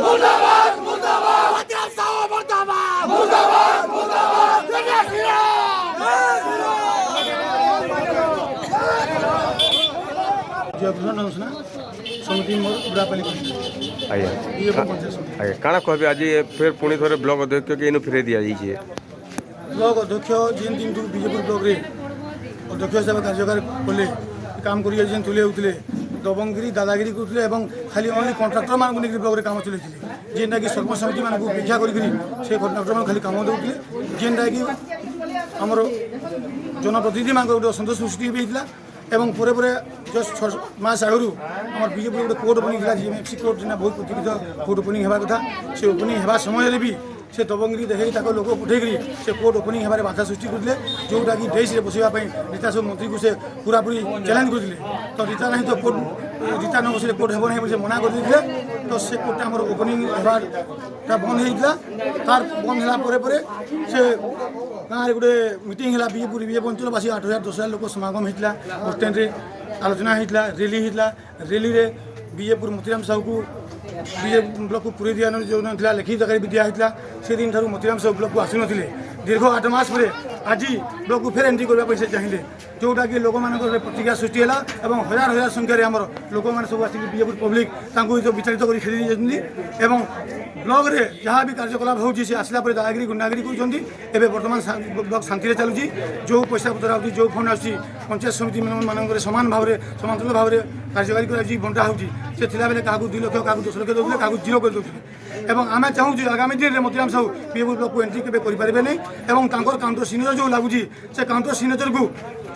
मुर्दाबाद मुर्दाबाद मोतीराम साहू मुर्दाबाद मुर्दाबाद मुर्दाबाद समिति मोर बुढ़ापाली आज्ञा काଣା कहबे आज फिर पुणी थोड़े ब्लॉक अध्यक्ष के इनु फेरे दिया जाइए ब्लॉक अध्यक्ष जेन दिन बीजेपुर ब्लॉक रे अध्यक्ष हिसाब से कार्यकार कले काम करिए जेन तुले होते दबंगगिरी दादागिरी करते और खाली ओनली कॉन्ट्राक्टर मान नहीं ब्लॉक रे काम चलते जेनटा कि सर्व समिति मान अपेक्षा करी से कॉन्ट्राक्टर मान खाली काम देते जेनटा कि आमर जनप्रतिनिधि मान गोटे असंतोष सृष्टि होता एवं पूरे पूरे जस्ट 6 मास आगु आम बीजेपी गोटे कोर्ट ओपनिंग जीएमएफसी कोर्ट जेना बहुत प्रतिष्ठित कोर्ट ओपनिंग होगा कथा से ओपनिंग होगा समय भी से दबंगगिरी देखिए लोक पठेकरी से कोर्ट ओपनिंग होबार बाधा सृष्टि करते जोटा कि डेस्रे बसवाई रीता सब मंत्री को से पूरापूरी चैलेंज करते तो रीता नहीं तो कोर्ट रीता न बसले कोर्ट हेब नहीं मना करते तो से कोर्टा आम ओपनिंग होबार बंद होता तार बंद होगा से गाँव में गोटे मीटिंग है बीजेपी अंचलवासी 8,000-10,000 लोक समागम होता बस स्टैंड रे आलोचना होता रैली होता रैली रे बीजेपुर मोतीराम साहू को बीजे ब्लॉक को पूरी दिया जो ना लिखित आकार भी दिया होता से दिन ठार मोतीराम साहू ब्लॉक को आसु नथिले दीर्घ 8 मास पर आज ब्लॉक को फेर एंट्री करने से चाहिए जोटा कि लोक मान प्रतिक्रिया सृष्टि है और हजार हजार संख्यार आम लोक मैंने सब आसिक बीजेपुर पब्लिक विचारित कर खेली एवं ब्लॉक रे जहाँ भी कार्यकलाप होची से आसला दादागिरी गुंडागिरी कर बर्तमान ब्लॉक शांति चलुची जो पैसा पतर आती जो फंड आसी पंचायत समिति मान सामान भाव में समांतर भाव में कार्यकारी कर बंटा होती से बेले क्या 2 लाख क्या 10 लाख दौले क्या 0 कर दौले एवं आम चाहूँ आगामी दिन में मोतीराम साहू बीजेपुर ब्लॉक को एंट्री केवे करें नहीं काउंटर सिग्नेचर जो लगुच से काउंटर सिग्नेचर को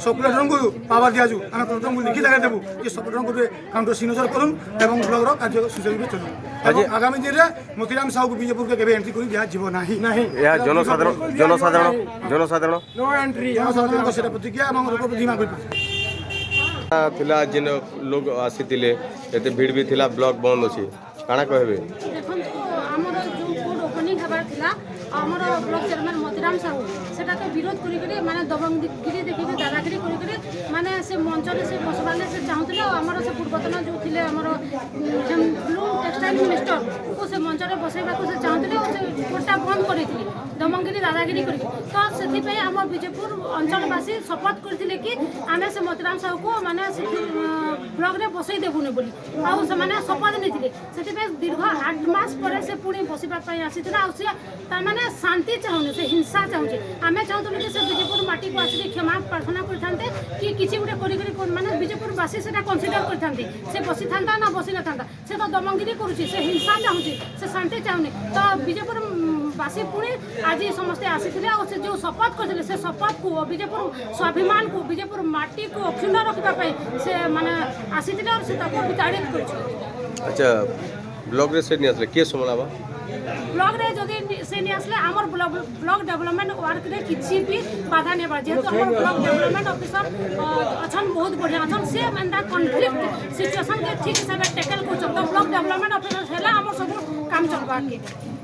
सपरेटर को पावर दिया आम कलेक्टर को लिखित आगे देवु कि सपरेटर को काउंटर सिग्नेचर करूँ और ब्लॉक कार्य सुचारू चलू आगामी दिन में मोतीराम साहू को बीजेपुर के एंट्री कर दिज्व ना जनसाधारण से प्रतिक्रिया लोक प्रतिमा थिला जिन लोग आसीतिले एते भीड़ भी थिला ब्लॉक बंद अछि काना कहबे हमर जो कोड ओपनिंग हबार थिला हमर ब्लॉक चेयरमैन मोतीराम साहू सेटा के विरोध करी माने दबंगगिरी देखि दादागिरी करी माने से मंच रे से बसवाले से चाहुतले हमर से पूर्वतन जो थिले हमर ब्लू टेक्सटाइल मिनिस्टर को से मंच रे बसैबा को से चाहुतले से कोटा बंद करिथिले दबंगगिरी दादागिरी करी तो सेति पे हमर बीजेपुर अंचलवासी शपथ करथिले कि आमे से मोतीराम साहू को माने ब्लॉक रे बसई देबुने बोली आ से माने शपथ नेथिले सेति पे दीर्घ 8 मास पर से पुणी बसवा पई आसीथिला आ से तार माने शांति चाहुने से हिंसा चाहुचे आमे चाहुतले कि से बीजेपुर माटी को आसी क्षमा प्रार्थना करथांते कि किछि गुटे करी माने बीजेपुर वासी सेटा कंसीडर करथांते से बसी थांता ना बसी न थांता से तो दबंगगिरी करूची से हिंसा चाहुची से शांति चाहुने तो बीजेपुर वासी पुणी आज समस्ते आसीथिले और से जो शपथ करथिले से शपथ को बीजेपुर स्वाभिमान को बीजेपुर माटी को अक्षुण्ण रखिबा पई से माने आसीथिले और से ताको विताड़ित करछि। अच्छा ब्लॉक रे से नि आसले के समलाबा ब्लॉक रे जदि से नि आसले हमर ब्लॉक डेवलपमेंट वर्क रे किछि भी बाधा नै बा जेतो हमर ब्लॉक डेवलपमेंट ऑफिसर अछन बहुत बढ़िया अछन से मेंदा कॉन्फ्लिक्ट सिचुएशन के ठीक हिसाब से टैकल कर सकतो ब्लॉक डेवलपमेंट ऑफिसर हेला हमर सब काम चलबा के